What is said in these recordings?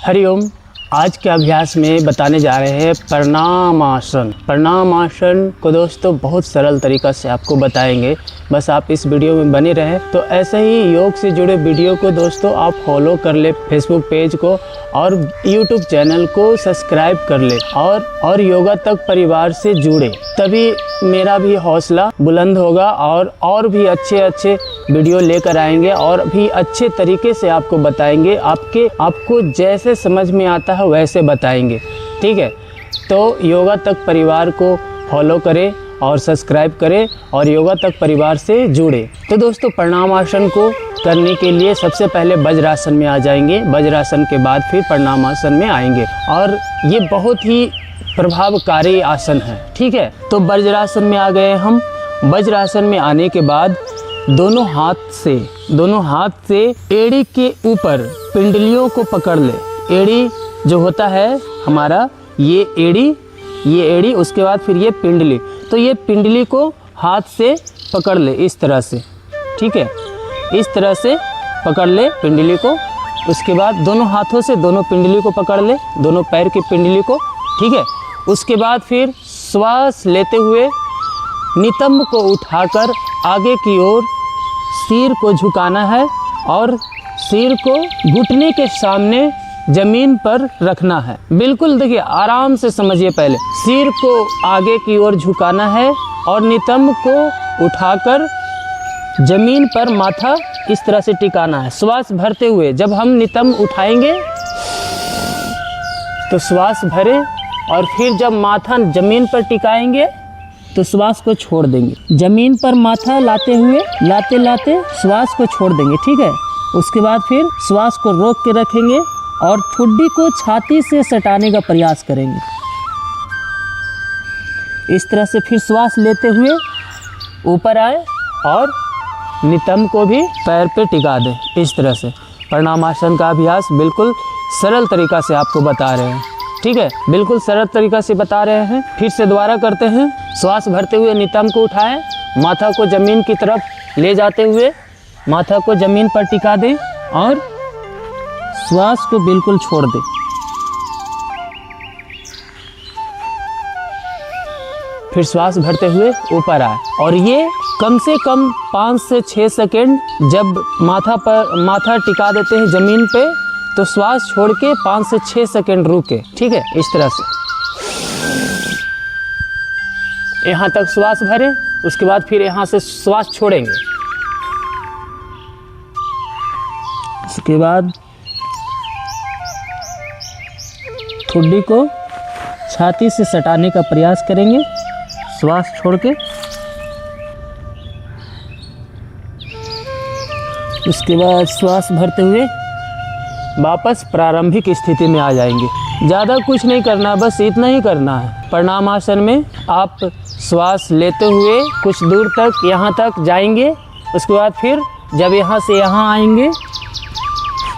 हरिओम। आज के अभ्यास में बताने जा रहे हैं प्रणामासन। प्रणामासन को दोस्तों बहुत सरल तरीक़ा से आपको बताएंगे, बस आप इस वीडियो में बने रहें। तो ऐसे ही योग से जुड़े वीडियो को दोस्तों आप फॉलो कर ले, फेसबुक पेज को और यूट्यूब चैनल को सब्सक्राइब कर ले और योगा तक परिवार से जुड़े, तभी मेरा भी हौसला बुलंद होगा और भी अच्छे वीडियो लेकर आएंगे और भी अच्छे तरीके से आपको बताएंगे। आपको जैसे समझ में आता है वैसे बताएंगे, ठीक है। तो योगा तक परिवार को फॉलो करें और सब्सक्राइब करें और योगा तक परिवार से जुड़े। तो दोस्तों प्रणामासन को करने के लिए सबसे पहले वज्रासन में आ जाएंगे, वज्रासन के बाद फिर प्रणामासन में आएंगे और ये बहुत ही प्रभावकारी आसन है, ठीक है। तो वज्रासन में आ गए हम। वज्रासन में आने के बाद दोनों हाथ से एड़ी के ऊपर पिंडलियों को पकड़ ले। एड़ी जो होता है हमारा, ये एड़ी, उसके बाद फिर ये पिंडली। तो ये पिंडली को हाथ से पकड़ ले इस तरह से, ठीक है। इस तरह से पकड़ ले पिंडली को। उसके बाद दोनों हाथों से दोनों पिंडली को पकड़ ले, दोनों पैर की पिंडली को, ठीक है। उसके बाद फिर श्वास लेते हुए नितंब को उठाकर आगे की ओर सिर को झुकाना है और सिर को घुटने के सामने जमीन पर रखना है। बिल्कुल देखिए, आराम से समझिए। पहले सिर को आगे की ओर झुकाना है और नितंब को उठाकर जमीन पर माथा इस तरह से टिकाना है। श्वास भरते हुए जब हम नितंब उठाएंगे तो श्वास भरे और फिर जब माथा जमीन पर टिकाएंगे तो श्वास को छोड़ देंगे। जमीन पर माथा लाते श्वास को छोड़ देंगे, ठीक है। उसके बाद फिर श्वास को रोक के रखेंगे और ठुड्डी को छाती से सटाने का प्रयास करेंगे। इस तरह से फिर श्वास लेते हुए ऊपर आए और नितंब को भी पैर पे टिका दें। इस तरह से प्रणामासन का अभ्यास बिल्कुल सरल तरीका से आपको बता रहे हैं, ठीक है। बिल्कुल सरल तरीका से बता रहे हैं। फिर से दोबारा करते हैं। श्वास भरते हुए नितंब को उठाएं, माथा को जमीन की तरफ ले जाते हुए माथा को जमीन पर टिका दें और श्वास को बिल्कुल छोड़ दें। फिर श्वास भरते हुए ऊपर आए और ये कम से कम 5 से 6 सेकेंड जब माथा टिका देते हैं जमीन पे तो श्वास छोड़ के 5 से 6 सेकेंड रुके, ठीक है। इस तरह से यहाँ तक श्वास भरें, उसके बाद फिर यहाँ से श्वास छोड़ेंगे। उसके बाद ठुड्डी को छाती से सटाने का प्रयास करेंगे श्वास छोड़ के। उसके बाद श्वास भरते हुए वापस प्रारंभिक स्थिति में आ जाएंगे। ज़्यादा कुछ नहीं करना, बस इतना ही करना है। प्रणामासन में आप श्वास लेते हुए कुछ दूर तक यहाँ तक जाएंगे। उसके बाद फिर जब यहाँ से यहाँ आएंगे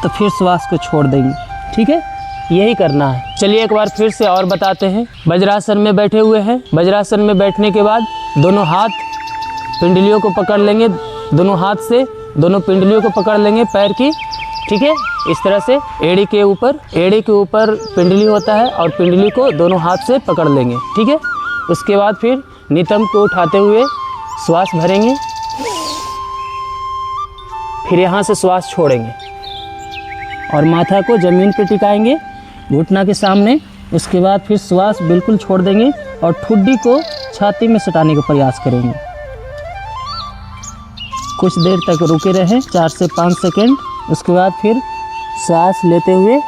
तो फिर श्वास को छोड़ देंगे, ठीक है। यही करना है। चलिए एक बार फिर से और बताते हैं। वज्रासन में बैठे हुए हैं। वज्रासन में बैठने के बाद दोनों हाथ पिंडलियों को पकड़ लेंगे, दोनों हाथ से दोनों पिंडलियों को पकड़ लेंगे पैर की, ठीक है। इस तरह से एड़ी के ऊपर पिंडली होता है और पिंडली को दोनों हाथ से पकड़ लेंगे, ठीक है। उसके बाद फिर नितंब को उठाते हुए श्वास भरेंगे, फिर यहाँ से श्वास छोड़ेंगे और माथा को जमीन पर टिकाएंगे घुटना के सामने। उसके बाद फिर श्वास बिल्कुल छोड़ देंगे और ठुड्डी को छाती में सटाने का प्रयास करेंगे। कुछ देर तक रुके रहें, 4 से 5 सेकेंड। उसके बाद फिर सांस लेते हुए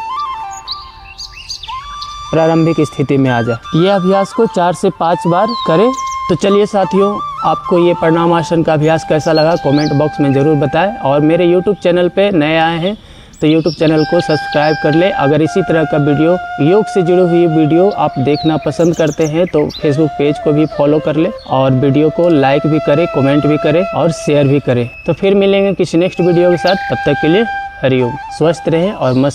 प्रारंभिक स्थिति में आ जाए। ये अभ्यास को 4 से 5 बार करें। तो चलिए साथियों, आपको ये प्रणामासन का अभ्यास कैसा लगा कमेंट बॉक्स में ज़रूर बताएं और मेरे यूट्यूब चैनल पे नए आए हैं तो यूट्यूब चैनल को सब्सक्राइब कर ले। अगर इसी तरह का वीडियो, योग से जुड़ी हुई वीडियो आप देखना पसंद करते हैं तो फेसबुक पेज को भी फॉलो कर ले और वीडियो को लाइक भी करें, कमेंट भी करें और शेयर भी करें। तो फिर मिलेंगे किसी नेक्स्ट वीडियो के साथ। तब तक के लिए हरिओम। स्वस्थ रहें और मस्त